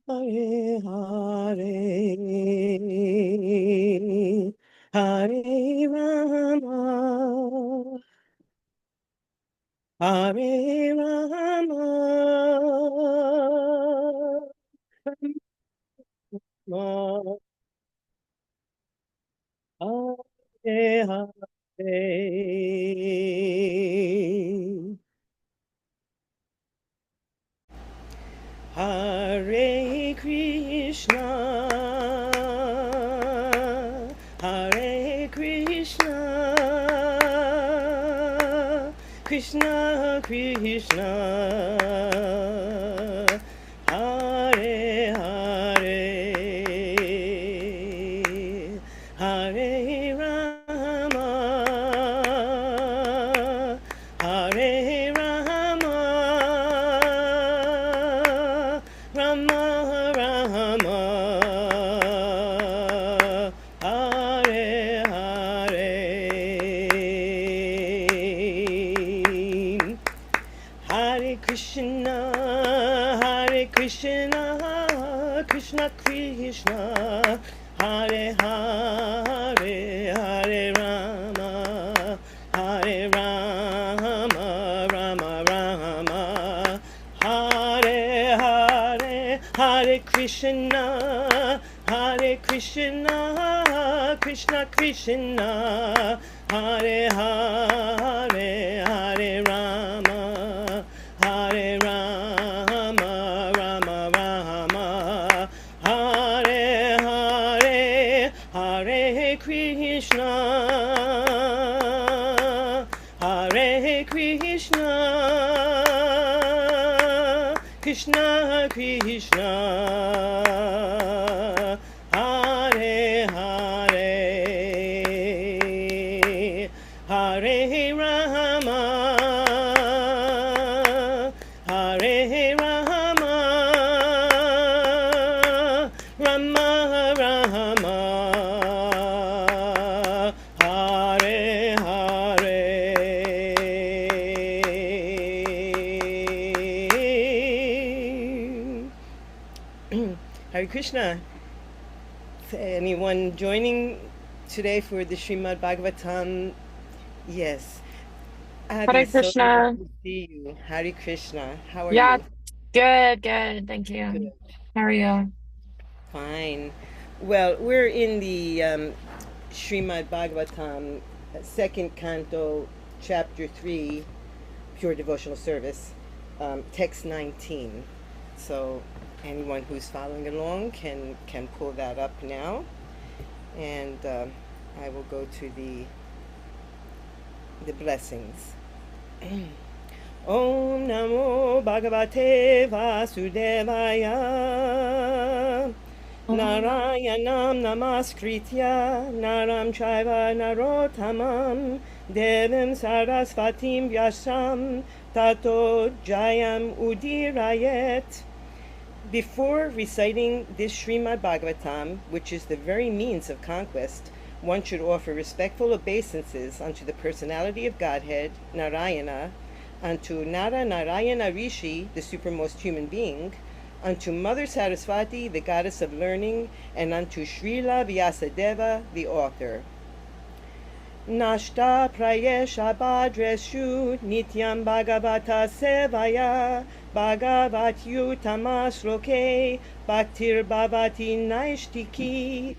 Hare Hare, Hare Rama, Hare Rama, Rama, Hare Hare. Hare Krishna, Hare Krishna, Krishna Krishna, Hare Hare, Hare Rama, Hare Rama, Rama Rama, Hare Hare, Hare Krishna, Hare Krishna, Krishna Krishna, Hare Hare, Hare Rama, Hare Rama, Rama Rama, Hare Hare, Hare Krishna, Hare Krishna, Krishna Krishna, Hare Hare, Hare Rama, Hare Rama, Rama Rama, Hare Hare, Hare Krishna, Hare Krishna, Krishna Krishna, Hare Hare, Hare Rama, Hare Rama, Rama Rama, Hare Hare. Hare Krishna. Anyone joining today for the Srimad Bhagavatam? Yes. Abby, Hare so good Krishna. to see you. Hare Krishna. How are Yeah, you? good. Thank Good. you. How are you? Fine. Well, we're in the Srimad Bhagavatam, second canto, chapter 3, Pure Devotional Service, text 19. So anyone who's following along can pull that up now. And I will go to the blessings. Om Namo Bhagavate Vasudevaya. Narayanam Namaskritya Naram Chaiva Narotamam Devim Sarasvatim Vyasam Tato Jayam Udirayet. Before reciting this Srimad Bhagavatam, which is the very means of conquest, one should offer respectful obeisances unto the personality of Godhead, Narayana, unto Nara Narayana Rishi, the supermost human being, unto Mother Saraswati, the goddess of learning, and unto Srila Vyasadeva, the author. Nashta Prayesha Bhadreshu Nityam Bhagavata Sevaya Bhagavatyu Bhaktir Bhavati Naishtiki.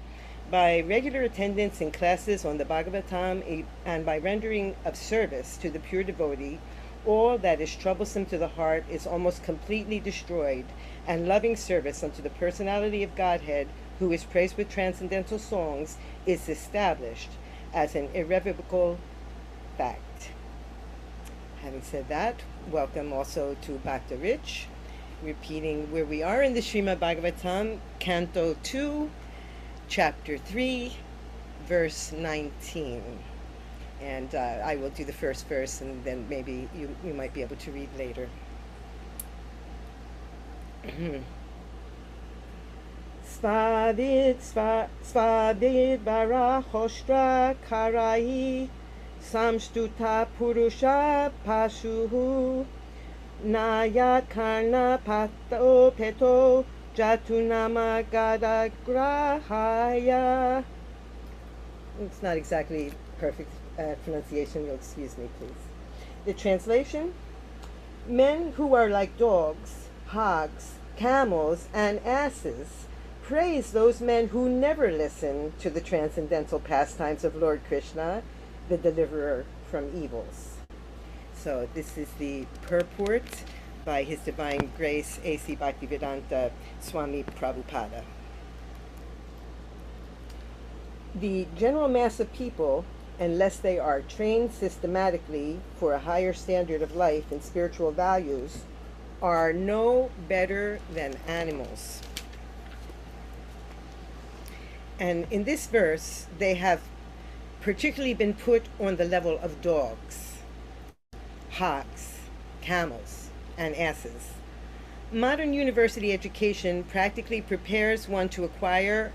By regular attendance in classes on the Bhagavatam and by rendering of service to the pure devotee, all that is troublesome to the heart is almost completely destroyed, and loving service unto the personality of Godhead, who is praised with transcendental songs, is established as an irrevocable fact. Having said that, welcome also to Bhakta Rich, repeating where we are in the Srimad Bhagavatam, Canto 2, Chapter 3, Verse 19. And I will do the first verse, and then maybe you might be able to read later. Svavid Varahoshtra Karai Samstuta Purusha Pashuhu Nayat Karna Pato Peto Jatunama Gada Grahaya. It's not exactly perfect pronunciation. You'll excuse me, please. The translation: men who are like dogs, hogs, camels, and asses praise those men who never listen to the transcendental pastimes of Lord Krishna, the deliverer from evils. So this is the purport by His Divine Grace A.C. Bhaktivedanta Swami Prabhupada. The general mass of people, unless they are trained systematically for a higher standard of life and spiritual values, are no better than animals. And in this verse, they have particularly been put on the level of dogs, hogs, camels, and asses. Modern university education practically prepares one to acquire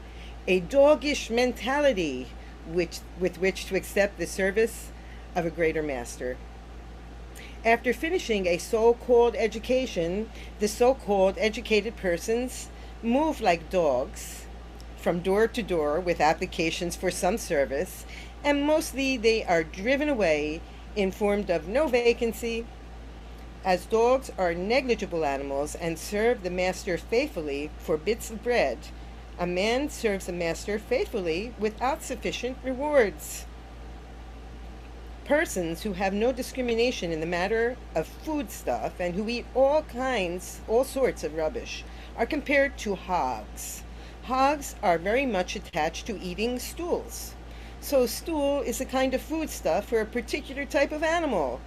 a doggish mentality with which to accept the service of a greater master. After finishing a so-called education, the so-called educated persons move like dogs from door to door with applications for some service, and mostly they are driven away informed of no vacancy. As dogs are negligible animals and serve the master faithfully for bits of bread, a man serves a master faithfully without sufficient rewards. Persons who have no discrimination in the matter of foodstuff and who eat all sorts of rubbish, are compared to hogs. Hogs are very much attached to eating stools. So stool is a kind of foodstuff for a particular type of animal,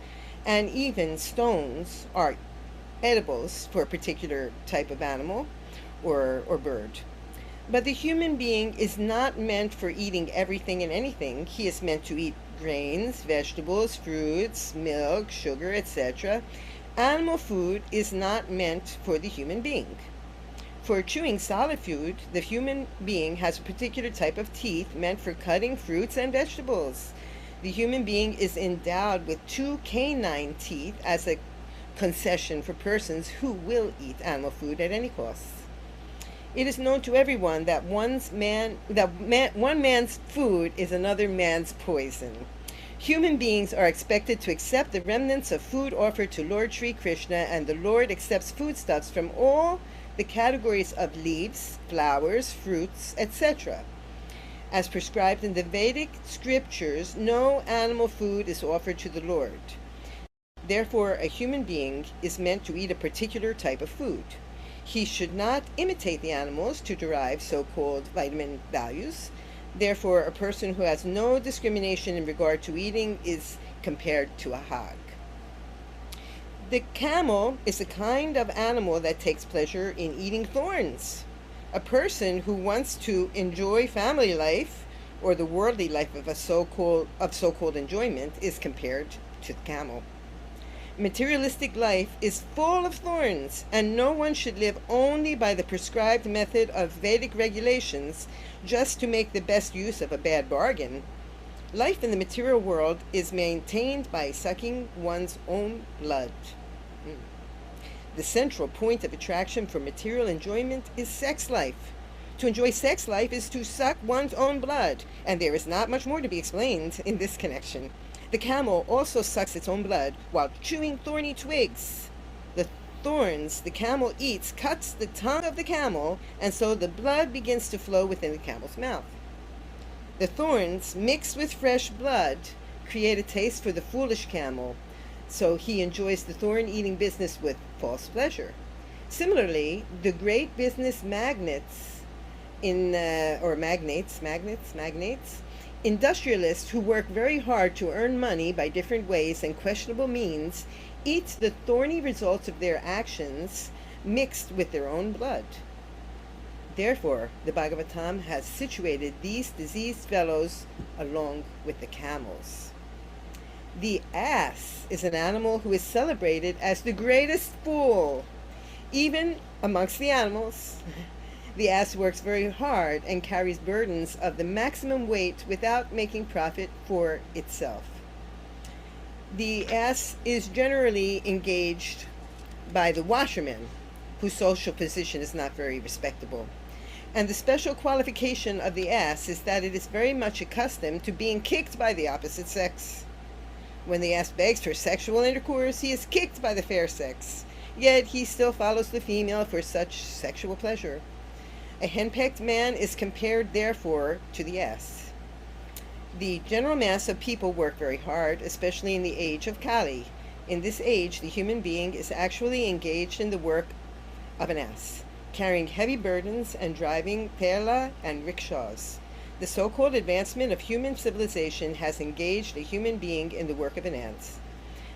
and even stones are edibles for a particular type of animal or bird. But the human being is not meant for eating everything and anything. He is meant to eat grains, vegetables, fruits, milk, sugar, etc. Animal food is not meant for the human being. For chewing solid food, the human being has a particular type of teeth meant for cutting fruits and vegetables. The human being is endowed with 2 canine teeth as a concession for persons who will eat animal food at any cost. It is known to everyone that one man's food is another man's poison. Human beings are expected to accept the remnants of food offered to Lord Sri Krishna, and the Lord accepts foodstuffs from all the categories of leaves, flowers, fruits, etc. As prescribed in the Vedic scriptures, no animal food is offered to the Lord. Therefore, a human being is meant to eat a particular type of food. He should not imitate the animals to derive so-called vitamin values. Therefore, a person who has no discrimination in regard to eating is compared to a hog. The camel is a kind of animal that takes pleasure in eating thorns. A person who wants to enjoy family life or the worldly life of so-called enjoyment is compared to the camel. Materialistic life is full of thorns, and no one should live only by the prescribed method of Vedic regulations just to make the best use of a bad bargain. Life in the material world is maintained by sucking one's own blood. The central point of attraction for material enjoyment is sex life. To enjoy sex life is to suck one's own blood, and there is not much more to be explained in this connection. The camel also sucks its own blood while chewing thorny twigs. The thorns the camel eats cuts the tongue of the camel, and so the blood begins to flow within the camel's mouth. The thorns, mixed with fresh blood, create a taste for the foolish camel, so he enjoys the thorn-eating business with false pleasure. Similarly, the great business magnates, industrialists who work very hard to earn money by different ways and questionable means, eat the thorny results of their actions mixed with their own blood. Therefore, the Bhagavatam has situated these diseased fellows along with the camels. The ass is an animal who is celebrated as the greatest fool, even amongst the animals. The ass works very hard and carries burdens of the maximum weight without making profit for itself. The ass is generally engaged by the washermen whose social position is not very respectable. And the special qualification of the ass is that it is very much accustomed to being kicked by the opposite sex. When the ass begs for sexual intercourse, he is kicked by the fair sex, yet he still follows the female for such sexual pleasure. A henpecked man is compared, therefore, to the ass. The general mass of people work very hard, especially in the age of Kali. In this age, the human being is actually engaged in the work of an ass, carrying heavy burdens and driving tela and rickshaws. The so-called advancement of human civilization has engaged a human being in the work of an ass.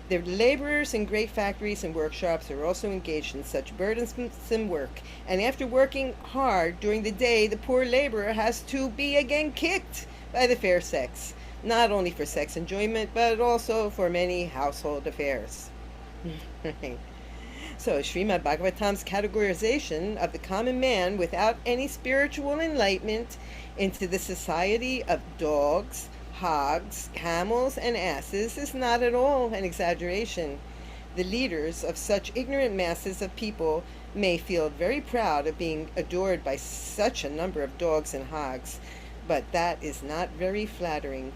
The laborers in great factories and workshops are also engaged in such burdensome work, and after working hard during the day, the poor laborer has to be again kicked by the fair sex, not only for sex enjoyment, but also for many household affairs. So, Srimad Bhagavatam's categorization of the common man without any spiritual enlightenment into the society of dogs, hogs, camels, and asses is not at all an exaggeration. The leaders of such ignorant masses of people may feel very proud of being adored by such a number of dogs and hogs, but that is not very flattering.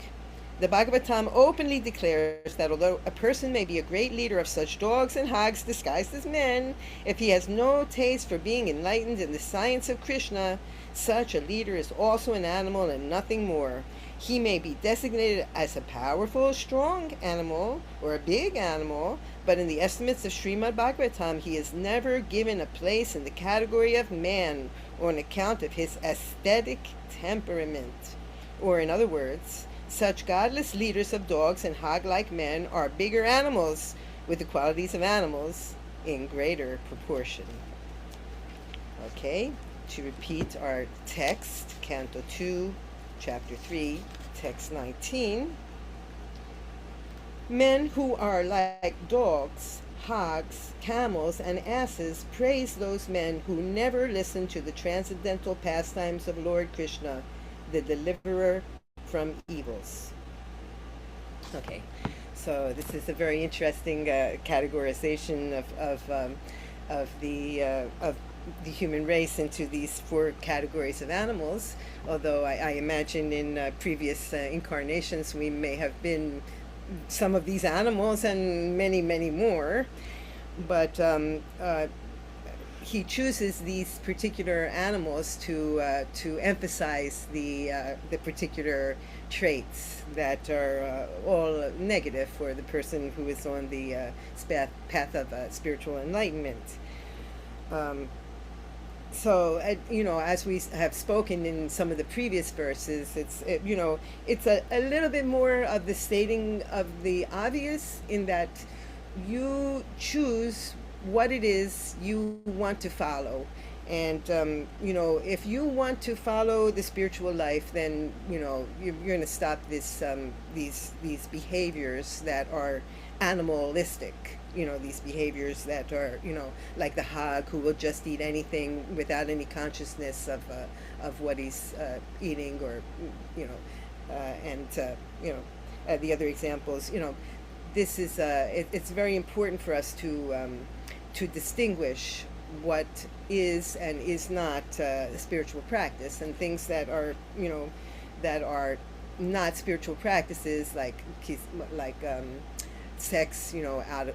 The Bhagavatam openly declares that although a person may be a great leader of such dogs and hogs disguised as men, if he has no taste for being enlightened in the science of Krishna, such a leader is also an animal and nothing more. He may be designated as a powerful, strong animal or a big animal, but in the estimates of Srimad Bhagavatam, he is never given a place in the category of man on account of his aesthetic temperament. Or in other words, such godless leaders of dogs and hog-like men are bigger animals with the qualities of animals in greater proportion. Okay, to repeat our text, Canto 2, Chapter 3, Text 19. Men who are like dogs, hogs, camels, and asses praise those men who never listen to the transcendental pastimes of Lord Krishna, the deliverer from evils. Okay, so this is a very interesting categorization of the human race into these four categories of animals. Although I imagine in previous incarnations we may have been some of these animals and many, many more. But he chooses these particular animals to emphasize the particular traits that are all negative for the person who is on the path of spiritual enlightenment. So, as we have spoken in some of the previous verses, it's a little bit more of the stating of the obvious, in that you choose what it is you want to follow. And if you want to follow the spiritual life, then you're going to stop these behaviors that are animalistic. These behaviors that are like the hog, who will just eat anything without any consciousness of what he's eating, or the other examples. This is it's very important for us to distinguish what is and is not spiritual practice, and things that are not spiritual practices, like sex,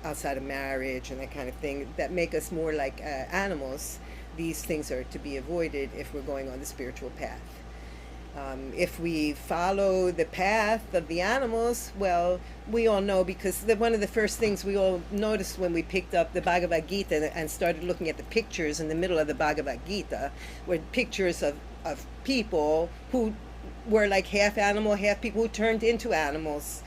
outside of marriage and that kind of thing, that make us more like animals. These things are to be avoided if we're going on the spiritual path. If we follow the path of the animals, well, we all know, because one of the first things we all noticed when we picked up the Bhagavad Gita and started looking at the pictures in the middle of the Bhagavad Gita, were pictures of people who were like half animal, half people, who turned into animals.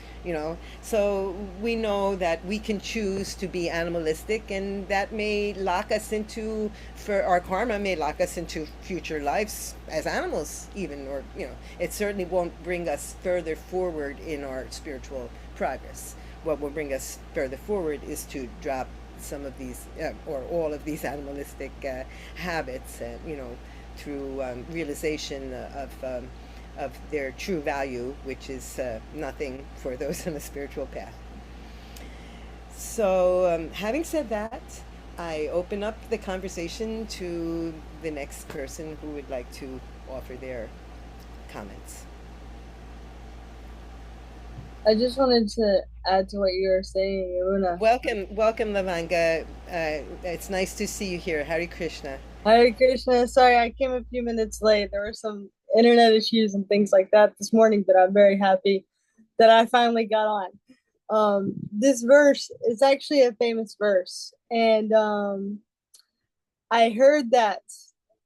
So we know that we can choose to be animalistic, and that may lock us into, for our karma, may lock us into future lives as animals even, or it certainly won't bring us further forward in our spiritual progress. What will bring us further forward is to drop some of these or all of these animalistic habits, through realization of their true value, which is nothing for those on the spiritual path. So, having said that, I open up the conversation to the next person who would like to offer their comments. I just wanted to add to what you were saying, Iruna. Welcome, Lavanga. It's nice to see you here. Hare Krishna. Hare Krishna. Sorry, I came a few minutes late. There were some internet issues and things like that this morning, but I'm very happy that I finally got on. This verse is actually a famous verse, and I heard that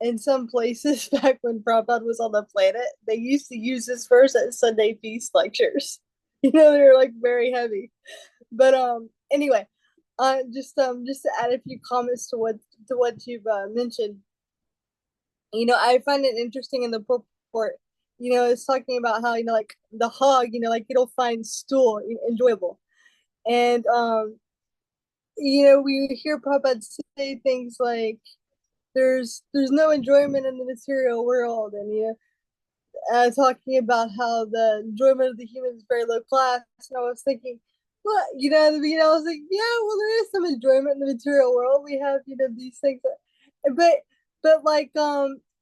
in some places back when Prabhupada was on the planet, they used to use this verse at Sunday feast lectures. They were like very heavy. But anyway, just to add a few comments to what you've mentioned. I find it interesting in the purport. It's talking about how like the hog, like it'll find stool enjoyable, and we hear Prabhupada say things like there's no enjoyment in the material world, and talking about how the enjoyment of the human is very low class. And I was thinking, what, at the beginning, I was like, yeah, well, there is some enjoyment in the material world. We have, these things, but like,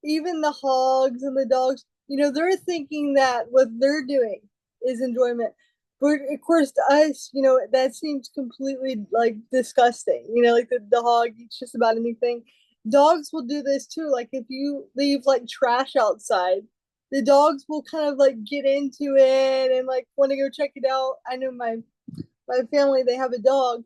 even the hogs and the dogs, they're thinking that what they're doing is enjoyment. But of course, to us, that seems completely like disgusting. Like the hog eats just about anything. Dogs will do this too. Like if you leave like trash outside, the dogs will kind of like get into it and like want to go check it out. I know my family, they have a dog,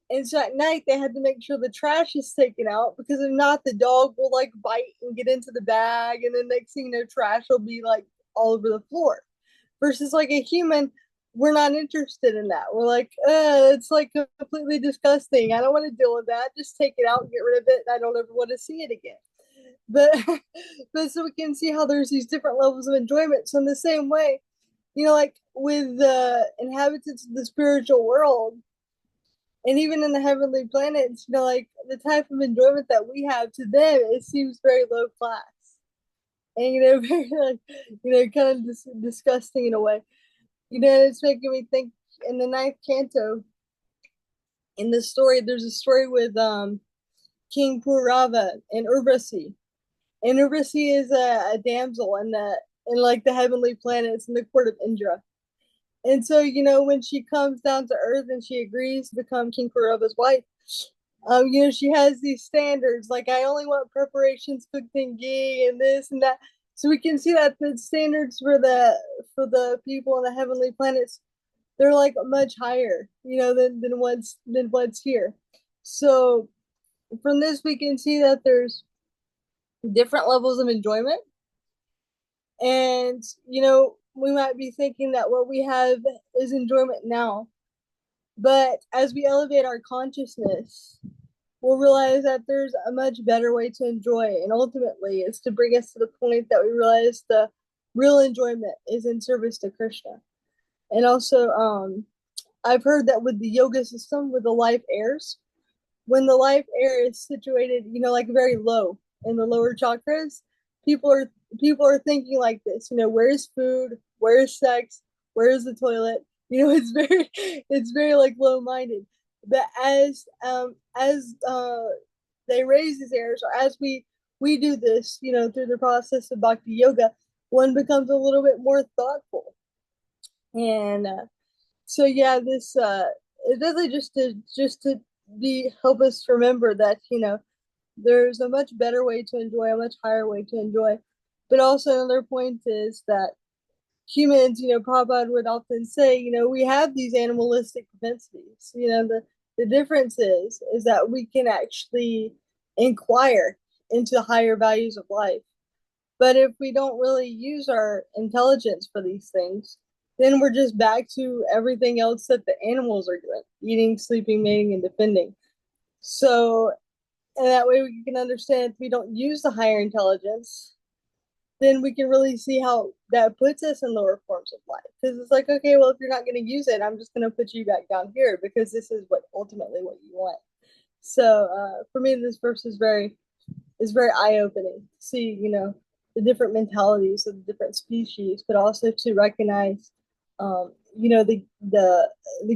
and so at night they had to make sure the trash is taken out, because if not, the dog will like bite and get into the bag, and then next thing you know, trash will be like all over the floor. Versus like a human, we're not interested in that. We're like, it's like completely disgusting. I don't want to deal with that. Just take it out, get rid of it, and I don't ever want to see it again. But but so we can see how there's these different levels of enjoyment. So in the same way, like with the inhabitants of the spiritual world, and even in the heavenly planets, like the type of enjoyment that we have, to them it seems very low class, and very like kind of disgusting in a way. It's making me think, in the ninth canto, in the story, there's a story with King Purava and Urvasi. And Urvasi is a damsel in like the heavenly planets in the court of Indra. And so, when she comes down to earth and she agrees to become King Purava's wife, she has these standards, like I only want preparations cooked in ghee and this and that. So we can see that the standards for the people on the heavenly planets, they're like much higher, than what's here. So from this we can see that there's different levels of enjoyment. And, we might be thinking that what we have is enjoyment now. But as we elevate our consciousness, we'll realize that there's a much better way to enjoy. And ultimately, it's to bring us to the point that we realize the real enjoyment is in service to Krishna. And also, I've heard that with the yoga system, with the life airs, when the life air is situated, like very low in the lower chakras, people are people are thinking like this, where's food, where's sex, where's the toilet? It's very like low minded. But as they raise these airs, or as we do this, through the process of bhakti yoga, one becomes a little bit more thoughtful. And so yeah, this it's really just to be help us remember that there's a much better way to enjoy, a much higher way to enjoy. But also another point is that humans, Prabhupada would often say, we have these animalistic propensities. The difference is that we can actually inquire into higher values of life. But if we don't really use our intelligence for these things, then we're just back to everything else that the animals are doing: eating, sleeping, mating, and defending. So, and that way we can understand, if we don't use the higher intelligence, then we can really see how that puts us in lower forms of life. Because it's like, okay, well, if you're not going to use it, I'm just going to put you back down here, because this is what ultimately what you want. So for me, this verse is very eye opening to see, the different mentalities of the different species, but also to recognize, the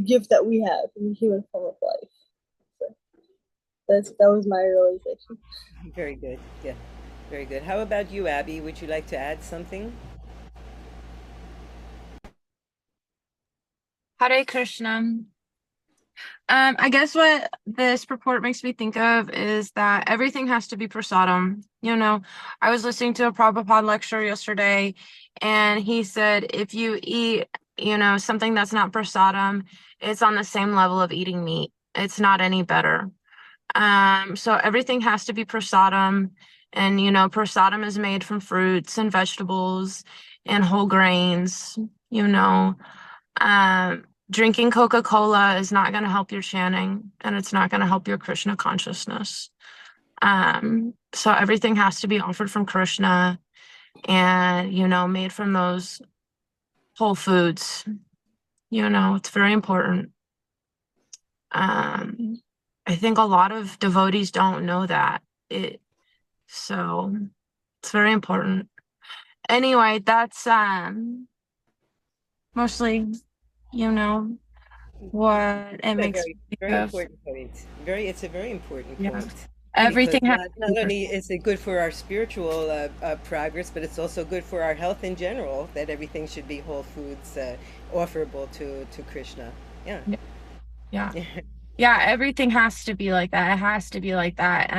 gift that we have in the human form of life. So. That was my realization. Very good. Yeah, very good. How about you, Abby? Would you like to add something? Hare Krishna. I guess what this purport makes me think of is that everything has to be prasadam. I was listening to a Prabhupada lecture yesterday, and he said if you eat, something that's not prasadam, it's on the same level of eating meat. It's not any better. So everything has to be prasadam, and prasadam is made from fruits and vegetables and whole grains, you know. Drinking Coca-Cola is not going to help your chanting, and it's not going to help your Krishna consciousness. So everything has to be offered from Krishna and, made from those whole foods. It's very important. Um, I think a lot of devotees don't know that. So it's very important. Anyway, that's mostly, you know, what it A makes very, me think very of. important point. It's a very important Yeah. point because Everything has not to be only is it good for our spiritual progress, but it's also good for our health in general. That everything should be whole foods, offerable to Krishna. Yeah. yeah, yeah. Yeah, everything has to be like that. It has to be like that.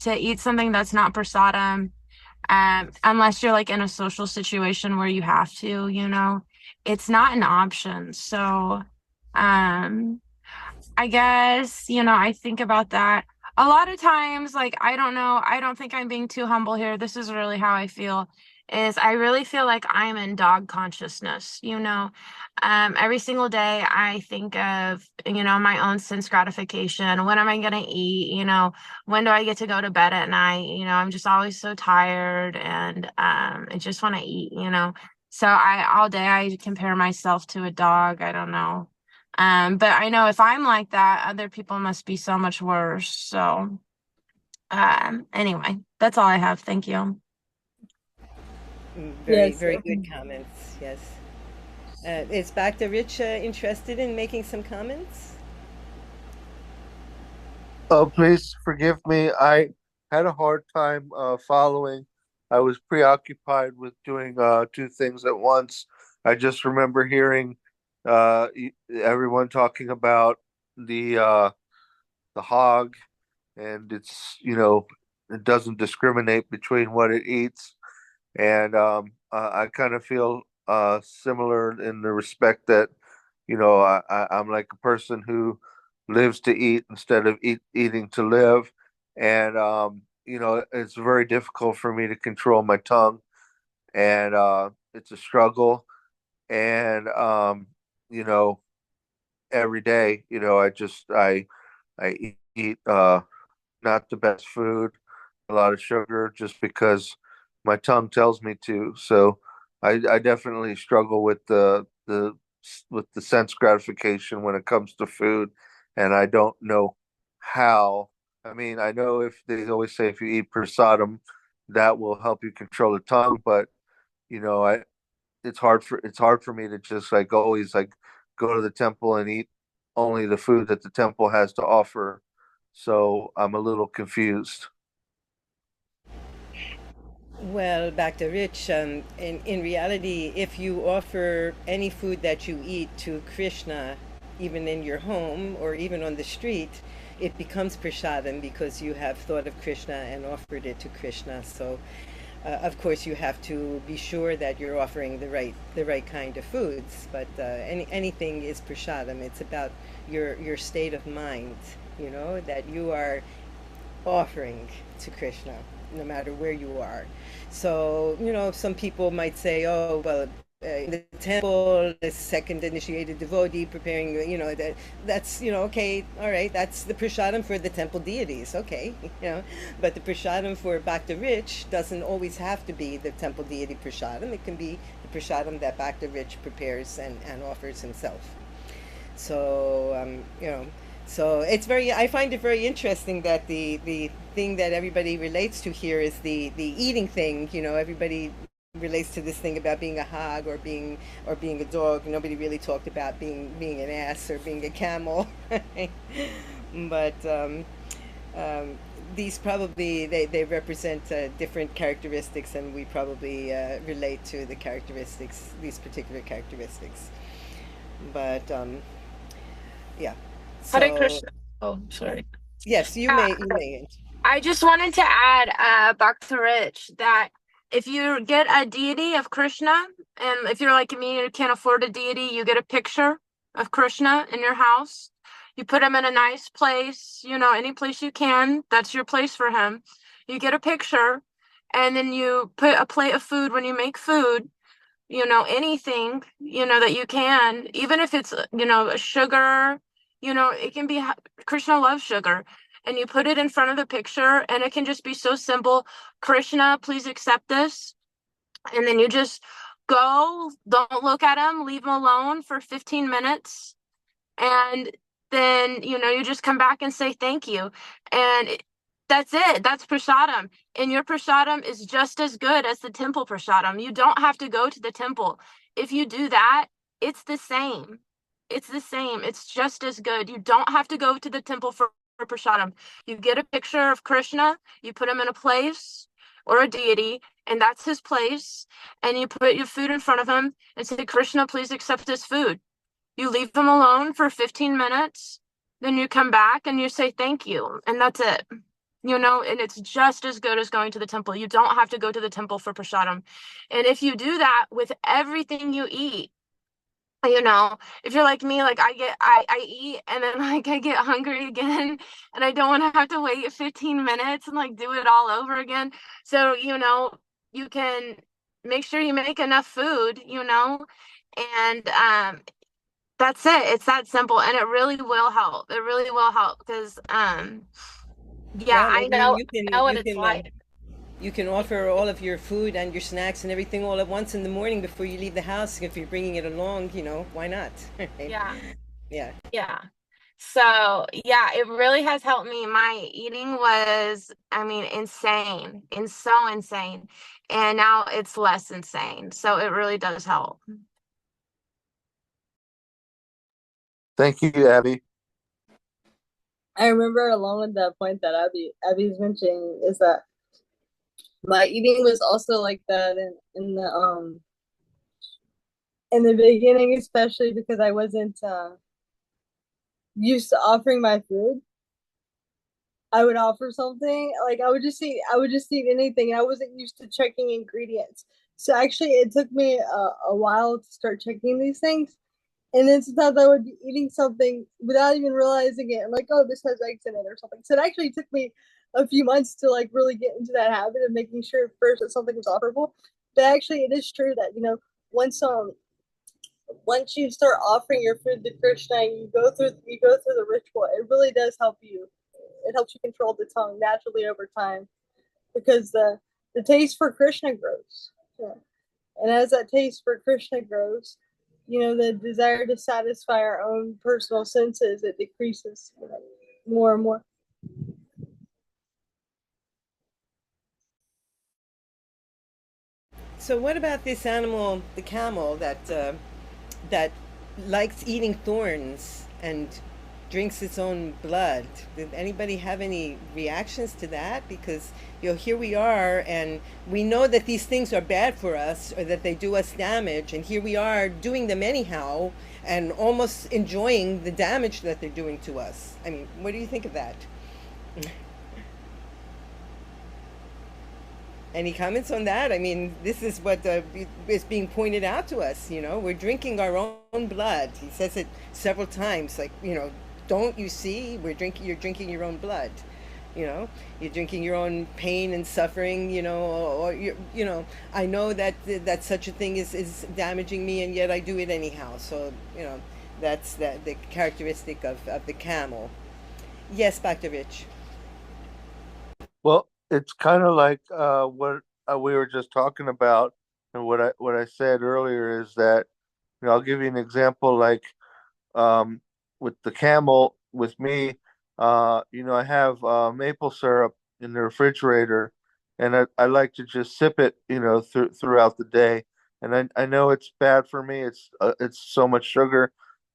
To eat something that's not prasadam, unless you're like in a social situation where you have to, it's not an option. So, um, I guess, I think about that a lot of times. Like, I don't know, I don't think I'm being too humble here. This is really how I feel, is I really feel like I'm in dog consciousness, every single day I think of, my own sense gratification. When am I going to eat? When do I get to go to bed at night? I'm just always so tired, and I just want to eat, so all day I compare myself to a dog. I don't know. But I know if I'm like that, other people must be so much worse. So, anyway, that's all I have. Thank you. Very, Yes. very good comments. Yes. Is Dr. Rich interested in making some comments? Oh, please forgive me. I had a hard time following. I was preoccupied with doing two things at once. I just remember hearing everyone talking about the hog, and it doesn't discriminate between what it eats. And I kind of feel similar in the respect that I'm like a person who lives to eat instead of eating to live. And it's very difficult for me to control my tongue, and it's a struggle. And you know every day, I eat not the best food, a lot of sugar, just because my tongue tells me to. So I definitely struggle with the sense gratification when it comes to food, and I don't know how. I mean, I know if they always say if you eat prasadam, that will help you control the tongue, but I it's hard for me to just like always like go to the temple and eat only the food that the temple has to offer. So I'm a little confused. Well, back to Rich, in reality, if you offer any food that you eat to Krishna, even in your home or even on the street, it becomes prasadam because you have thought of Krishna and offered it to Krishna. So, of course, you have to be sure that you're offering the right kind of foods. But anything is prasadam. It's about your state of mind. That you are offering to Krishna, no matter where you are. So, some people might say, oh, well, in the temple, the second initiated devotee preparing, that's, okay, all right, that's the prasadam for the temple deities, okay, but the prasadam for Bhakta Rich doesn't always have to be the temple deity prasadam. It can be the prasadam that Bhakta Rich prepares and offers himself. So so I find it very interesting that the thing that everybody relates to here is the eating thing. Everybody relates to this thing about being a hog or being a dog. Nobody really talked about being an ass or being a camel. But um, these probably they represent different characteristics, and we probably relate to the characteristics, these particular characteristics. But yeah, Hare so Krishna. Oh, sorry. yes, you may. I just wanted to add, back to Rich, that if you get a deity of Krishna, and if you're like me, you can't afford a deity, you get a picture of Krishna in your house. You put him in a nice place, any place you can. That's your place for him. You get a picture, and then you put a plate of food when you make food, anything, that you can, even if it's, sugar, it can be, Krishna loves sugar. And you put it in front of the picture, and it can just be so simple. Krishna, please accept this. And then you just go, don't look at him, leave him alone for 15 minutes. And then, you just come back and say thank you. And that's it. That's prasadam. And your prasadam is just as good as the temple prasadam. You don't have to go to the temple. If you do that, it's the same. It's the same. It's just as good. You don't have to go to the temple for prasadam. You get a picture of Krishna, you put him in a place or a deity, and that's his place. And you put your food in front of him and say, Krishna, please accept this food. You leave them alone for 15 minutes, then you come back and you say thank you, and that's it. And it's just as good as going to the temple. You don't have to go to the temple for prasadam. And if you do that with everything you eat, if you're like me, like I eat and then like I get hungry again and I don't want to have to wait 15 minutes and like do it all over again. So, you can make sure you make enough food, and that's it. It's that simple, and it really will help. It really will help because, yeah, Well, I I mean, know what it's like. you can offer all of your food and your snacks and everything all at once in the morning before you leave the house. If you're bringing it along, why not? Right? Yeah, Yeah. yeah. So, yeah, it really has helped me. My eating was, I mean, insane, and so insane, and now it's less insane. So it really does help. Thank you, Abby. I remember along with that point that Abby's mentioning is that my eating was also like that in the beginning, especially because I wasn't used to offering my food. I would offer something like I would just eat anything, and I wasn't used to checking ingredients. So actually, it took me a while to start checking these things. And then sometimes I would be eating something without even realizing it. I'm like, oh, this has eggs in it or something. So it actually took me a few months to like really get into that habit of making sure first that something was offerable. But actually, it is true that once once you start offering your food to Krishna, you go through the ritual. It really does help you. It helps you control the tongue naturally over time because the taste for Krishna grows. Yeah. And as that taste for Krishna grows, the desire to satisfy our own personal senses, it decreases, more and more. So what about this animal, the camel, that likes eating thorns and drinks its own blood? Did anybody have any reactions to that? Because here we are, and we know that these things are bad for us or that they do us damage, and here we are doing them anyhow and almost enjoying the damage that they're doing to us. I mean, what do you think of that? Any comments on that? I mean, this is what is being pointed out to us. We're drinking our own blood. He says it several times. Like, don't you see? You're drinking your own blood. You're drinking your own pain and suffering. Or I know that such a thing is damaging me, and yet I do it anyhow. So, that's the characteristic of the camel. Yes, Dr. Rich. Well, it's kind of like what we were just talking about, and what I said earlier is that I'll give you an example. Like with the camel, with me, I have maple syrup in the refrigerator, and I like to just sip it, throughout the day. And I know it's bad for me. It's so much sugar,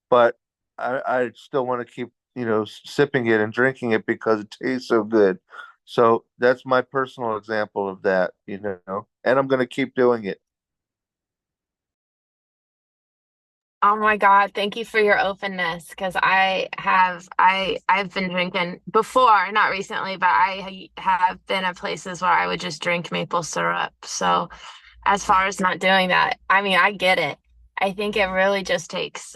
but I still want to keep sipping it and drinking it because it tastes so good. So that's my personal example of that, and I'm going to keep doing it. Oh my God, thank you for your openness because I've been drinking before, not recently, but I have been at places where I would just drink maple syrup. So as far as not doing that, I mean, I get it. I think it really just takes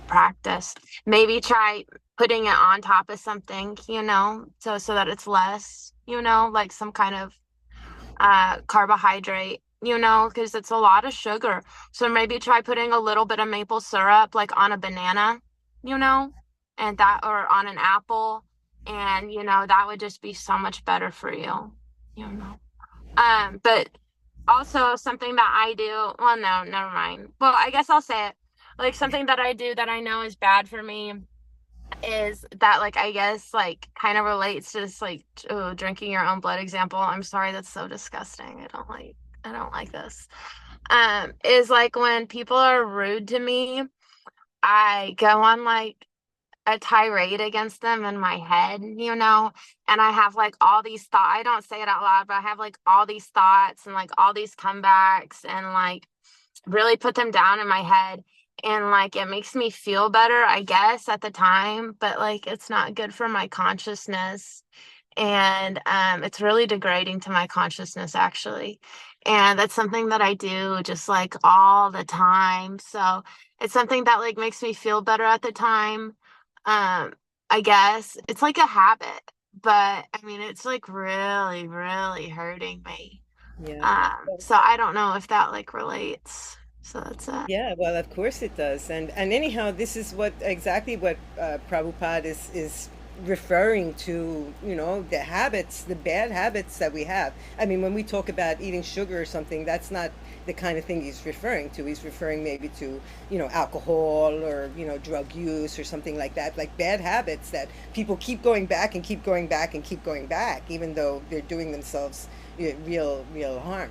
practice. Maybe try putting it on top of something, so that it's less, like some kind of carbohydrate, because it's a lot of sugar. So maybe try putting a little bit of maple syrup like on a banana, you know, and that or on an apple. And, that would just be so much better for you, you know. But also something that I do, well, no, never mind. Well, I guess I'll say it. Like something that I do that I know is bad for me is that like I guess like kind of relates to this like drinking your own blood example. I'm sorry, that's so disgusting. I don't like this. Is like when people are rude to me, I go on like a tirade against them in my head, and I have like all these thoughts. I don't say it out loud, but I have like all these thoughts and like all these comebacks and like really put them down in my head. And like it makes me feel better, I guess, at the time, but like it's not good for my consciousness. And it's really degrading to my consciousness, actually. And that's something that I do just like all the time. So it's something that like makes me feel better at the time. Um, I guess it's like a habit, but I mean, it's like really, really hurting me. Yeah. So I don't know if that like relates. So that's it. Yeah, well, of course it does, and anyhow, this is what Prabhupada is referring to. The habits, the bad habits that we have. I mean, when we talk about eating sugar or something, that's not the kind of thing he's referring to. He's referring maybe to alcohol or drug use or something like that, like bad habits that people keep going back and keep going back and keep going back, even though they're doing themselves real harm.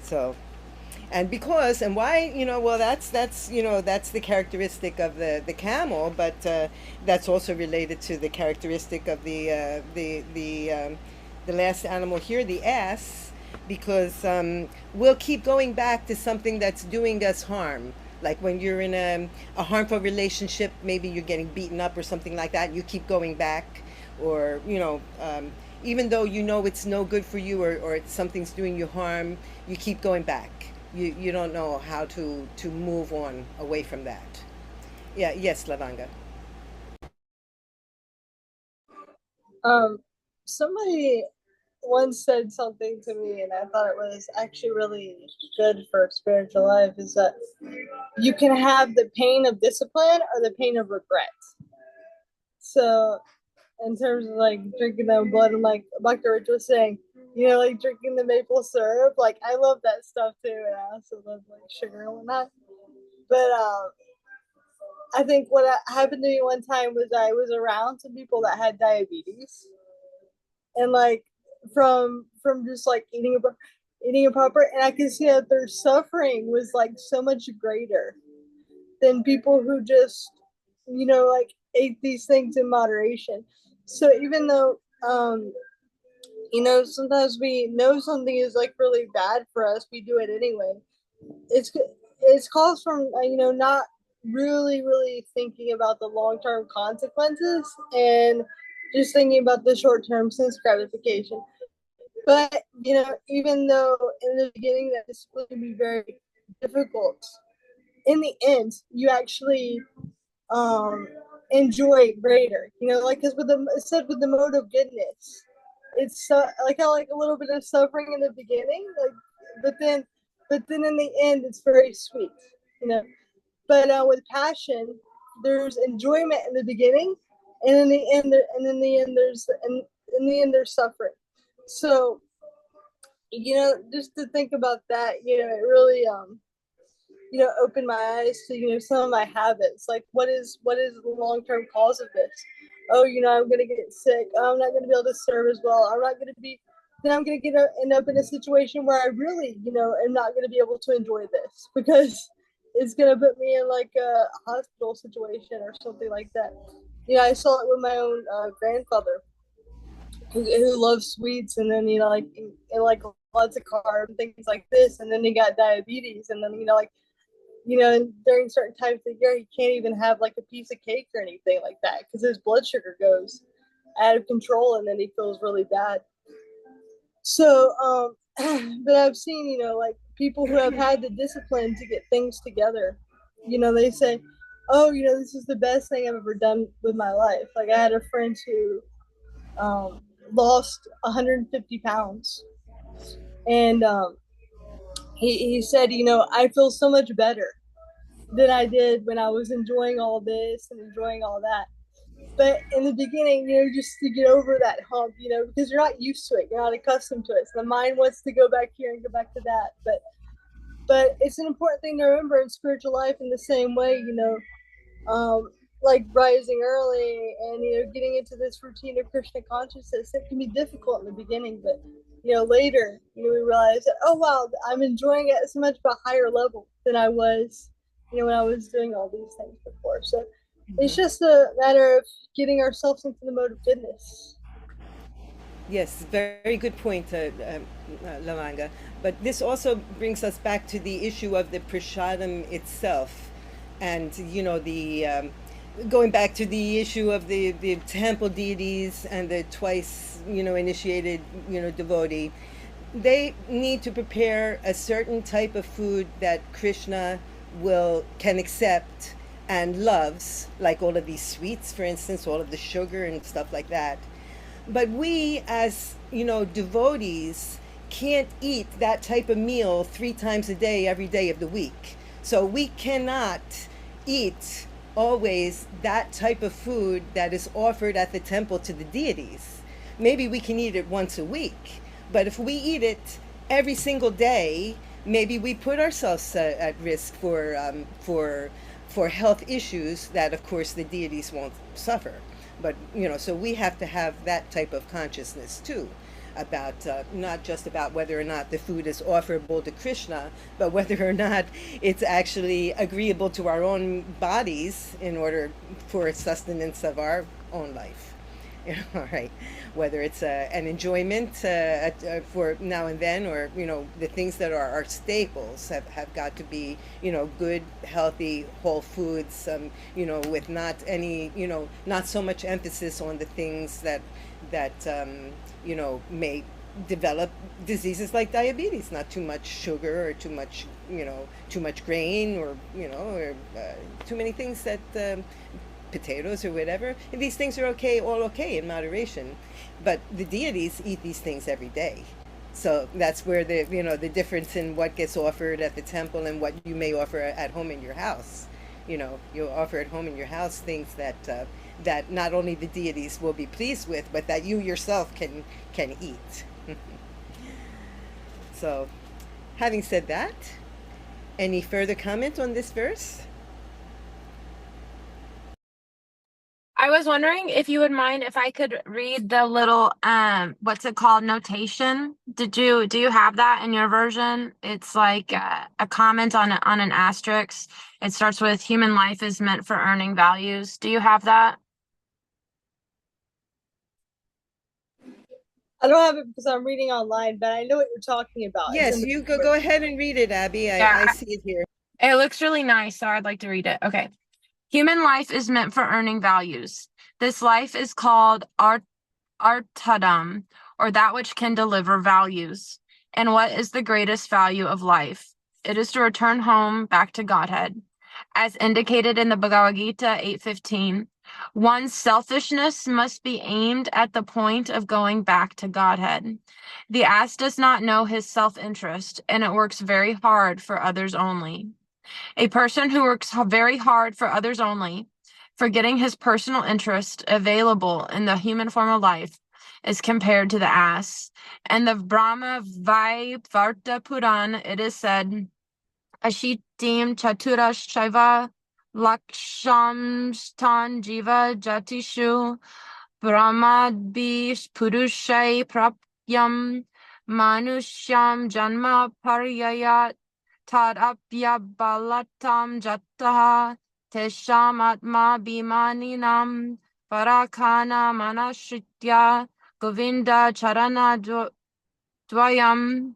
So and because and why well that's the characteristic of the camel, but that's also related to the characteristic of the last animal here, the ass, because we'll keep going back to something that's doing us harm, like when you're in a harmful relationship, maybe you're getting beaten up or something like that, and you keep going back, or even though it's no good for you, or something's doing you harm, you keep going back. You don't know how to move on away from that. Yeah, yes, Lavanga. Somebody once said something to me, and I thought it was actually really good for spiritual life. Is that you can have the pain of discipline or the pain of regret. So, in terms of like drinking the blood, and like Dr. Rich was saying, like drinking the maple syrup, like I love that stuff too, and I also love like sugar and whatnot. But I think what happened to me one time was I was around some people that had diabetes, and like from just like eating a proper, and I could see that their suffering was like so much greater than people who just like ate these things in moderation. So even though sometimes we know something is like really bad for us, we do it anyway. It's calls from not really thinking about the long-term consequences and just thinking about the short-term sense gratification. But even though in the beginning that this will be very difficult, in the end you actually um enjoy greater. Like because with the it said with the mode of goodness, it's like how like a little bit of suffering in the beginning, like but then in the end it's very sweet. you know but with passion, there's enjoyment in the beginning, and in the end in the end there's suffering. So just to think about that, it really opened my eyes to some of my habits, like what is the long-term cause of this. Oh, I'm going to get sick. Oh, I'm not going to be able to serve as well. I'm not going to be then I'm going to end up in a situation where I really am not going to be able to enjoy this, because is gonna put me in like a hospital situation or something like that. I saw it with my own grandfather who loves sweets, and then and like lots of carbs and things like this, and then he got diabetes, and then during certain times of the year he can't even have like a piece of cake or anything like that because his blood sugar goes out of control, and then he feels really bad. So, but I've seen, like people who have had the discipline to get things together. They say, "Oh, this is the best thing I've ever done with my life." Like I had a friend who lost 150 pounds, and he said, "I feel so much better than I did when I was enjoying all this and enjoying all that." But in the beginning, just to get over that hump, because you're not used to it, you're not accustomed to it. So the mind wants to go back here and go back to that. But it's an important thing to remember in spiritual life in the same way, like rising early and getting into this routine of Krishna consciousness. It can be difficult in the beginning, but later, we realize that, oh wow, I'm enjoying it at so much of a higher level than I was, when I was doing all these things before. So it's just a matter of getting ourselves into the mode of fitness. Yes, very good point, Lavanga. But this also brings us back to the issue of the prashadam itself, and the going back to the issue of the temple deities and the twice initiated devotee. They need to prepare a certain type of food that Krishna will can accept and loves, like all of these sweets, for instance, all of the sugar and stuff like that. But we, as devotees, can't eat that type of meal 3 times a day, every day of the week. So we cannot eat always that type of food that is offered at the temple to the deities. Maybe we can eat it once a week, but if we eat it every single day, maybe we put ourselves at risk for health issues that, of course, the deities won't suffer. But so we have to have that type of consciousness too, about not just about whether or not the food is offerable to Krishna, but whether or not it's actually agreeable to our own bodies in order for sustenance of our own life. All right, whether it's an enjoyment for now and then, or the things that are our staples have got to be good, healthy, whole foods, with not any not so much emphasis on the things that may develop diseases like diabetes. Not too much sugar, or too much grain, or or too many things that potatoes or whatever. And these things are okay, all okay in moderation, but the deities eat these things every day. So that's where the difference in what gets offered at the temple and what you may offer at home in your house. You'll offer at home in your house things that not only the deities will be pleased with, but that you yourself can eat. So, having said that, any further comment on this verse? I was wondering if you would mind if I could read the little what's it called, notation. Do you have that in your version? It's like a comment on an asterisk. It starts with human life is meant for earning values. Do you have that? I don't have it because I'm reading online, but I know what you're talking about. Yes, you go ahead and read it, Abby. Yeah, I see it here. it looks really nice, so I'd like to read it. Okay. Human life is meant for earning values. This life is called artadam, or that which can deliver values. And what is the greatest value of life? It is to return home back to Godhead. As indicated in the Bhagavad Gita 8:15, one's selfishness must be aimed at the point of going back to Godhead. The ass does not know his self-interest, and it works very hard for others only. A person who works very hard for others only, forgetting his personal interest available in the human form of life, is compared to the ass. And the Brahma Vaivarta Puran, it is said, Ashitim Chatura Shaiva Lakshamstan Jiva Jatishu Brahmadbi Purushai Prapyam Manushyam Janma Paryayat tadapya balatam jattaha tesham atma bhimaninam parakana manashritya govinda charana dvayam.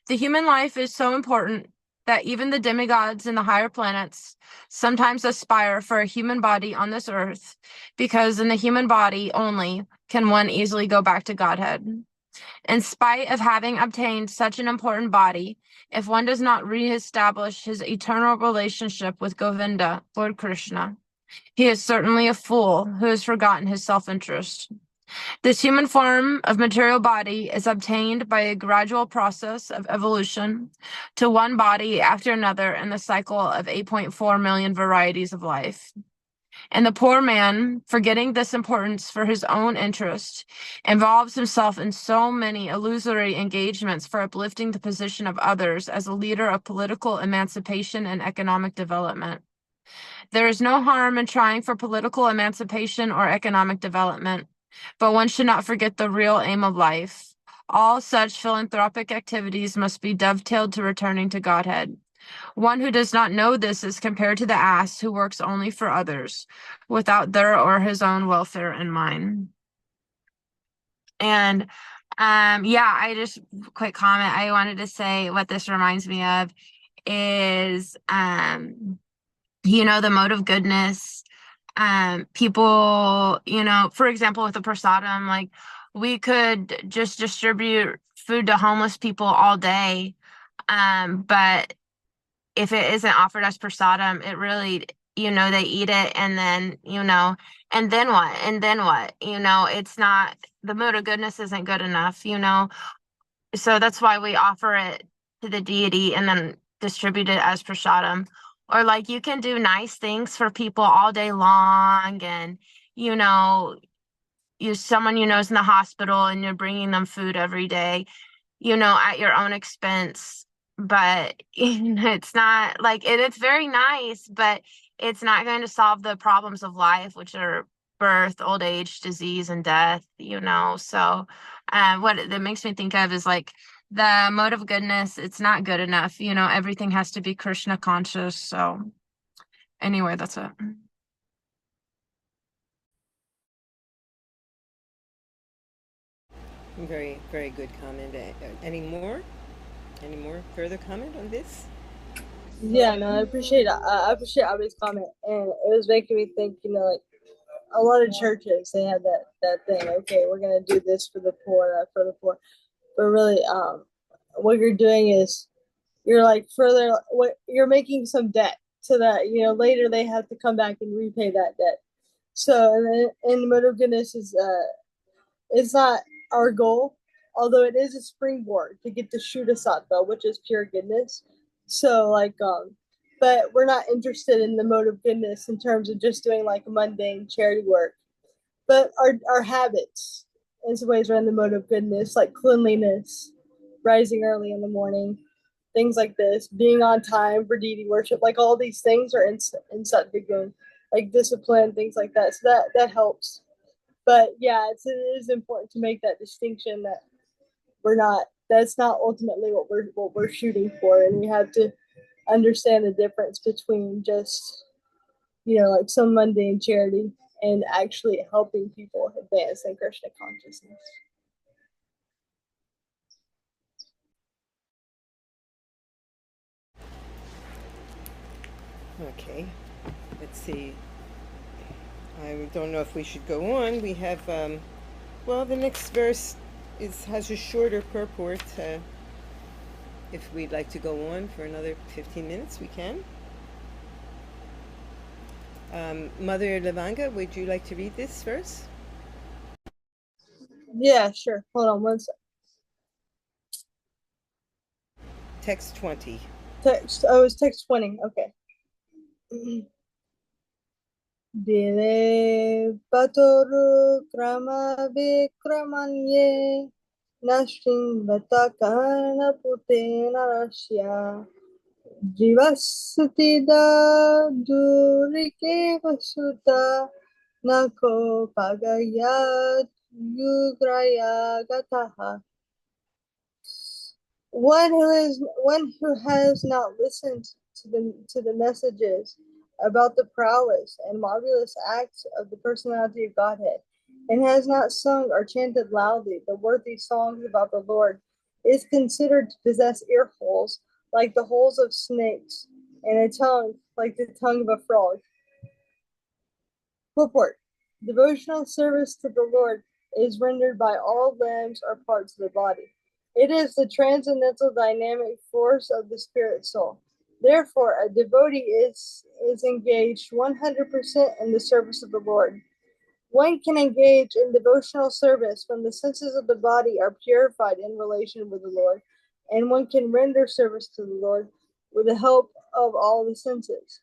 The human life is so important that even the demigods in the higher planets sometimes aspire for a human body on this earth, because in the human body only can one easily go back to Godhead. In spite of having obtained such an important body, if one does not reestablish his eternal relationship with Govinda, Lord Krishna, he is certainly a fool who has forgotten his self-interest. This human form of material body is obtained by a gradual process of evolution to one body after another in the cycle of 8.4 million varieties of life. And the poor man, forgetting this importance for his own interest, involves himself in so many illusory engagements for uplifting the position of others as a leader of political emancipation and economic development. There is no harm in trying for political emancipation or economic development, but one should not forget the real aim of life. All such philanthropic activities must be dovetailed to returning to Godhead. One who does not know this is compared to the ass who works only for others, without their or his own welfare in mind. And yeah, I just quick comment. I wanted to say what this reminds me of is the mode of goodness. People, for example, with the prasadam, like we could just distribute food to homeless people all day. But if it isn't offered as prasadam, it really, they eat it and then, and then what? And then what? It's not, the mode of goodness isn't good enough, so that's why we offer it to the deity and then distribute it as prasadam. Or like you can do nice things for people all day long, and someone is in the hospital and you're bringing them food every day, at your own expense. But it's not like it's very nice, but it's not going to solve the problems of life, which are birth, old age, disease, and death, So what it makes me think of is like the mode of goodness, it's not good enough. Everything has to be Krishna conscious. So anyway, that's it. Very, very good comment. Any more? Any more further comment on this? Yeah, no, I appreciate I appreciate Abby's comment, and it was making me think. Like a lot of churches, they have that thing. Okay, we're gonna do this for the poor, that for the poor, but really, what you're doing is you're like further. What you're making some debt, so that later they have to come back and repay that debt. So, and the mode of goodness is it's not our goal, although it is a springboard to get to Shuddha Sattva, which is pure goodness. So but we're not interested in the mode of goodness in terms of just doing like mundane charity work. But our habits in some ways are in the mode of goodness, like cleanliness, rising early in the morning, things like this, being on time for deity worship, like all these things are in Sattva, like discipline, things like that. So that helps. But yeah, it is important to make that distinction that that's not ultimately what we're shooting for, and we have to understand the difference between just like some mundane charity and actually helping people advance in Krishna consciousness. Okay, let's see. I don't know if we should go on. We have, the next verse has a shorter purport. If we'd like to go on for another 15 minutes, we can. Mother Lavanga, would you like to read this verse? Yeah, sure. Hold on one sec. Text 20. It's text 20. Okay. Dile patoru krama vikramanye nashting batakana putena rasya jivasutida durike vasuta nako pagaya. ユグラヤガタハ One who has not listened to the messages about the prowess and marvelous acts of the personality of Godhead, and has not sung or chanted loudly the worthy songs about the Lord, is considered to possess ear holes like the holes of snakes, and a tongue like the tongue of a frog. Purport: devotional service to the Lord is rendered by all limbs or parts of the body. It is the transcendental dynamic force of the spirit soul. Therefore, a devotee is engaged 100% in the service of the Lord. One can engage in devotional service when the senses of the body are purified in relation with the Lord, and one can render service to the Lord with the help of all the senses.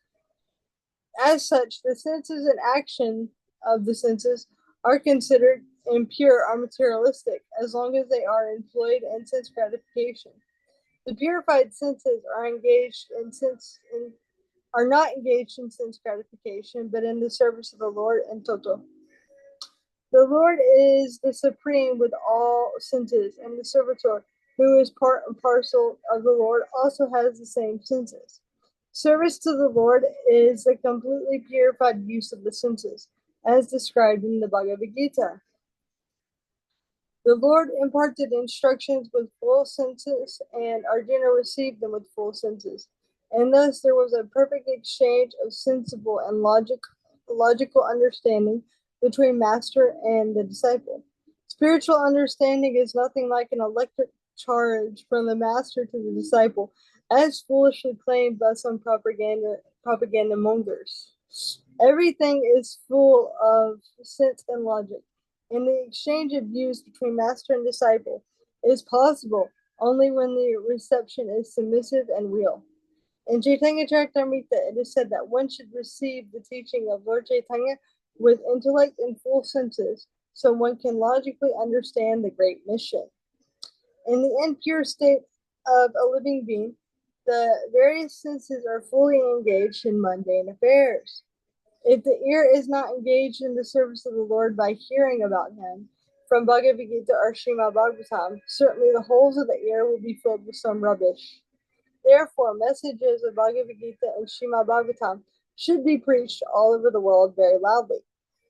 As such, the senses and action of the senses are considered impure or materialistic as long as they are employed in sense gratification. The purified senses are not engaged in sense gratification, but in the service of the Lord in toto. The Lord is the supreme with all senses, and the servitor, who is part and parcel of the Lord, also has the same senses. Service to the Lord is a completely purified use of the senses, as described in the Bhagavad Gita. The Lord imparted instructions with full senses, and Arjuna received them with full senses. And thus there was a perfect exchange of sensible and logical understanding between master and the disciple. Spiritual understanding is nothing like an electric charge from the master to the disciple, as foolishly claimed by some propaganda mongers. Everything is full of sense and logic, and the exchange of views between master and disciple is possible only when the reception is submissive and real. In Chaitanya Charitamrita, it is said that one should receive the teaching of Lord Chaitanya with intellect and full senses, so one can logically understand the great mission. In the impure state of a living being, the various senses are fully engaged in mundane affairs. If the ear is not engaged in the service of the Lord by hearing about him from Bhagavad Gita or Srimad Bhagavatam, certainly the holes of the ear will be filled with some rubbish. Therefore, messages of Bhagavad Gita and Srimad Bhagavatam should be preached all over the world very loudly.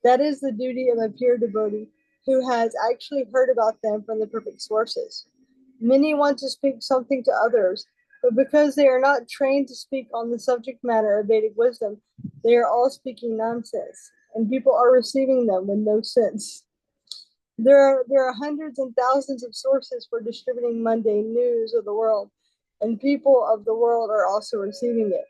That is the duty of a pure devotee who has actually heard about them from the perfect sources. Many want to speak something to others, but because they are not trained to speak on the subject matter of Vedic wisdom, they are all speaking nonsense, and people are receiving them with no sense. There are hundreds and thousands of sources for distributing mundane news of the world, and people of the world are also receiving it.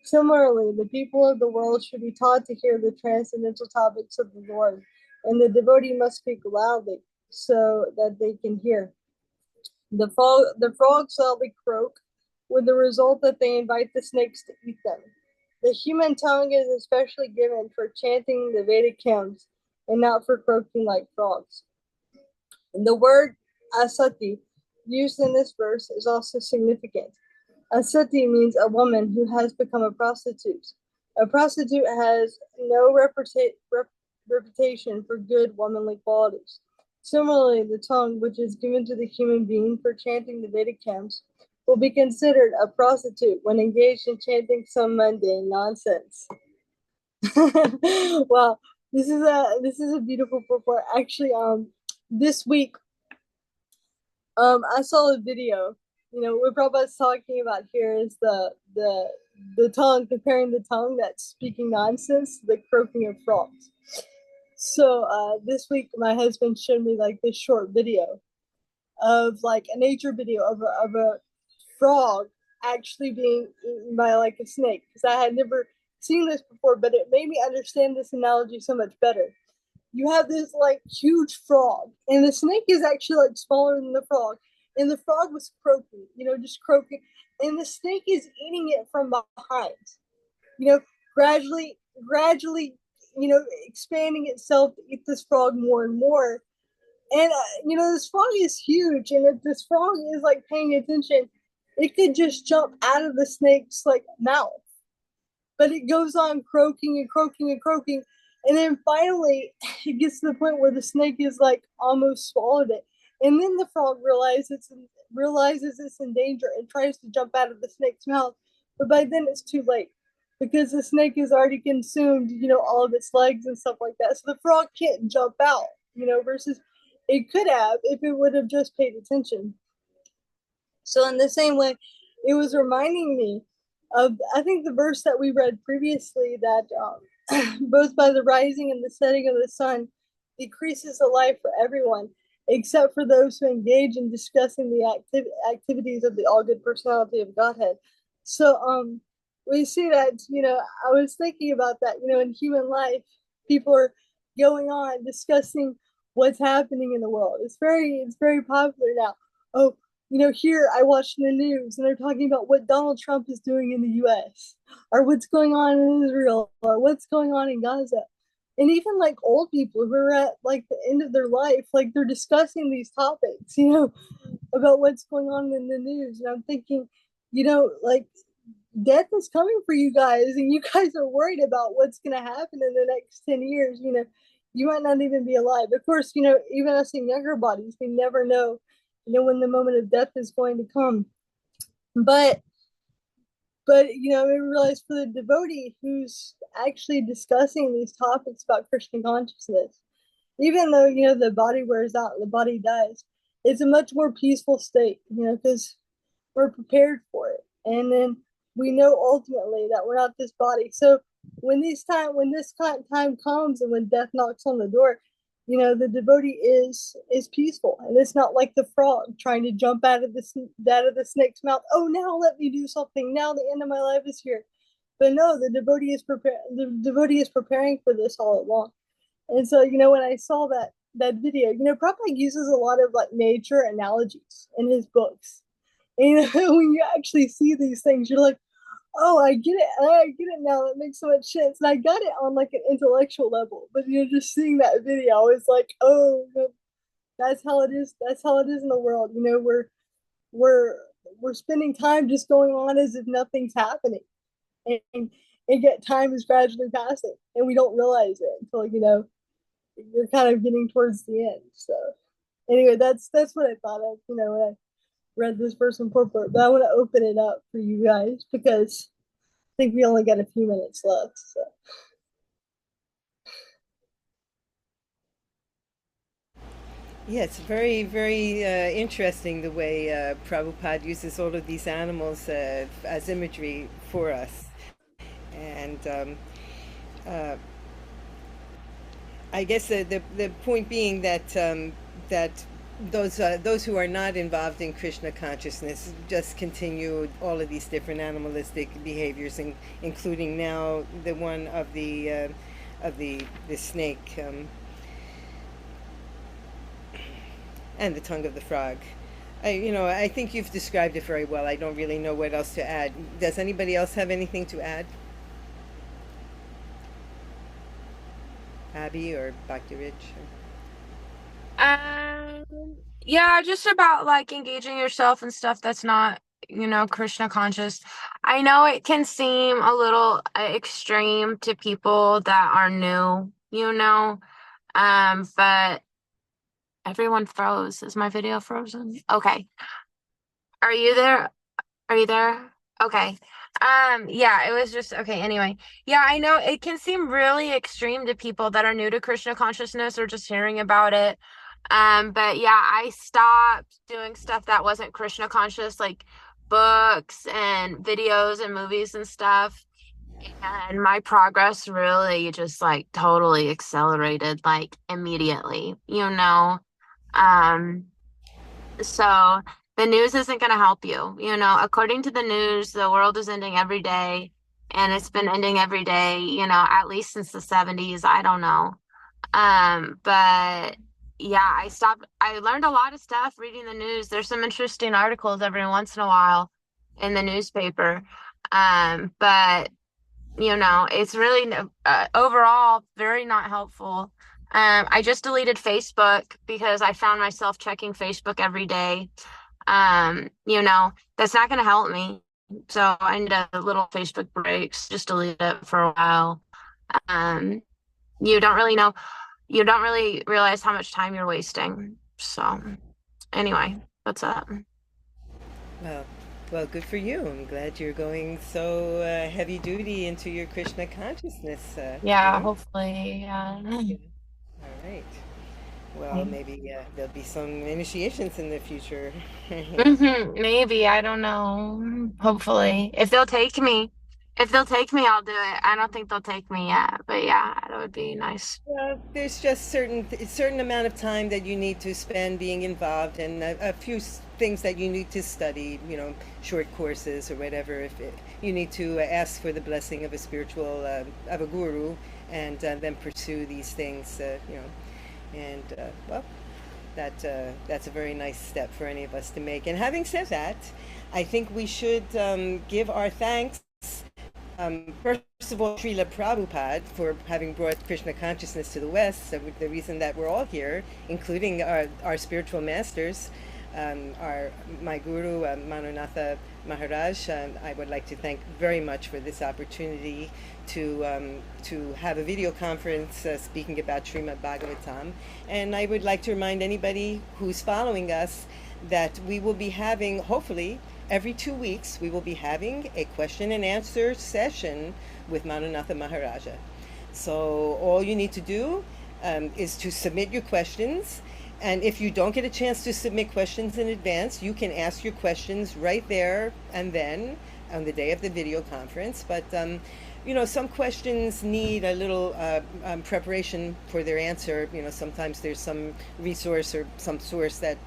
Similarly, the people of the world should be taught to hear the transcendental topics of the Lord, and the devotee must speak loudly so that they can hear. The frogs loudly croak, with the result that they invite the snakes to eat them. The human tongue is especially given for chanting the Vedic hymns and not for croaking like frogs. And the word asati used in this verse is also significant. Asati means a woman who has become a prostitute. A prostitute has no reputation for good womanly qualities. Similarly, the tongue, which is given to the human being for chanting the Vedic hymns, will be considered a prostitute when engaged in chanting some mundane nonsense. Wow, this is a beautiful purport. Actually, this week, I saw a video. You know, what Prabhupada's talking about here is the tongue, comparing the tongue that's speaking nonsense to the croaking of frogs. So this week, my husband showed me like this short video of like a nature video of a frog actually being eaten by like a snake, because I had never seen this before, but it made me understand this analogy so much better. You have this like huge frog, and the snake is actually like smaller than the frog, and the frog was croaking, you know, just croaking, and the snake is eating it from behind, you know, gradually, you know, expanding itself to eat this frog more and more. And you know, this frog is huge, and if this frog is like paying attention, it could just jump out of the snake's like mouth. But it goes on croaking and croaking and croaking, and then finally it gets to the point where the snake is like almost swallowed it, And then the frog realizes it's in danger and tries to jump out of the snake's mouth, but by then it's too late because the snake has already consumed, all of its legs and stuff like that. So the frog can't jump out, versus it could have if it would have just paid attention. So in the same way, it was reminding me of, I think, the verse that we read previously, that both by the rising and the setting of the sun decreases the life for everyone, except for those who engage in discussing the activities of the all good personality of Godhead. So we see that, I was thinking about that, in human life, people are going on discussing what's happening in the world. It's very popular now. Oh, here I watched the news and they're talking about what Donald Trump is doing in the US, or what's going on in Israel, or what's going on in Gaza. And even like old people who are at like the end of their life, like they're discussing these topics, about what's going on in the news. And I'm thinking, like death is coming for you guys, and you guys are worried about what's going to happen in the next 10 years. You might not even be alive. Of course, even us in younger bodies, we never know, when the moment of death is going to come. But we realize for the devotee who's actually discussing these topics about Krishna consciousness, even though the body wears out, the body dies, it's a much more peaceful state, because we're prepared for it, and then we know ultimately that we're not this body. So when this time comes, and when death knocks on the door, the devotee is peaceful, and it's not like the frog trying to jump out of the snake's mouth. Oh, now let me do something. Now the end of my life is here. But no, the devotee is preparing for this all along. And so, when I saw that video, Prabhupada uses a lot of like nature analogies in his books. And when you actually see these things, you're like, oh, I get it now. It makes so much sense. And I got it on like an intellectual level, but just seeing that video, I was like, oh, that's how it is. That's how it is in the world. We're spending time just going on as if nothing's happening, and yet time is gradually passing, and we don't realize it until you're kind of getting towards the end. So anyway, that's what I thought of, when I read this verse in purport. But I want to open it up for you guys because I think we only got a few minutes left. So. Yeah, it's very, very interesting the way Prabhupada uses all of these animals as imagery for us. And uh, I guess the point being that that those who are not involved in Krishna consciousness just continue all of these different animalistic behaviors, including now the one of the snake, and the tongue of the frog. I think you've described it very well. I don't really know what else to add. Does anybody else have anything to add? Abby or Bhakti Rich? Um, yeah, just about like engaging yourself and stuff that's not, Krishna conscious. I know it can seem a little extreme to people that are new, but everyone froze. Is my video frozen? Okay. Are you there? Are you there? Okay. Yeah, it was just okay. Anyway, yeah, I know it can seem really extreme to people that are new to Krishna consciousness or just hearing about it. But yeah, I stopped doing stuff that wasn't Krishna conscious, like books and videos and movies and stuff. And my progress really just like totally accelerated, like immediately. Um, so the news isn't going to help you. According to the news, the world is ending every day, and it's been ending every day, at least since the 70s. I don't know. But yeah, I learned a lot of stuff reading the news. There's some interesting articles every once in a while in the newspaper. But it's really overall very not helpful. I just deleted Facebook because I found myself checking Facebook every day. That's not going to help me. So I need a little Facebook breaks, just delete it for a while. Um, you don't really realize how much time you're wasting. So anyway, what's up? Well, well, good for you. I'm glad you're going so heavy duty into your Krishna consciousness. Yeah, hopefully. Yeah. Yeah. All right. Well, maybe there'll be some initiations in the future. Maybe, I don't know. Hopefully. If they'll take me, I'll do it. I don't think they'll take me yet, but yeah, that would be nice. Well, there's just certain amount of time that you need to spend being involved, and a few things that you need to study. Short courses or whatever. If you need to ask for the blessing of a spiritual of a guru, and then pursue these things. And well, that's a very nice step for any of us to make. And having said that, I think we should give our thanks. First of all, Srila Prabhupada for having brought Krishna consciousness to the West. So the reason that we're all here, including our spiritual masters, my guru, Manunatha Maharaj, I would like to thank very much for this opportunity to have a video conference speaking about Srimad Bhagavatam. And I would like to remind anybody who's following us that we will be having, hopefully, every 2 weeks, we will be having a question and answer session with Manunatha Maharaja. So all you need to do is to submit your questions. And if you don't get a chance to submit questions in advance, you can ask your questions right there and then on the day of the video conference. But some questions need a little preparation for their answer. Sometimes there's some resource or some source that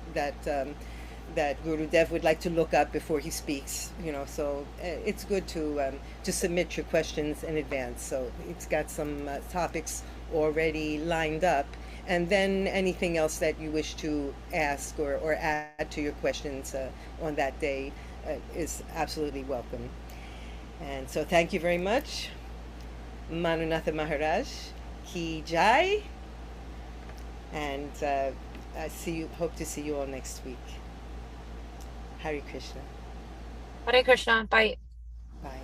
Guru Dev would like to look up before he speaks. So it's good to submit your questions in advance. So it's got some topics already lined up. And then anything else that you wish to ask or add to your questions on that day is absolutely welcome. And so thank you very much. Manunatha Maharaj, Ki Jai. And hope to see you all next week. Hare Krishna. Hare Krishna. Bye. Bye.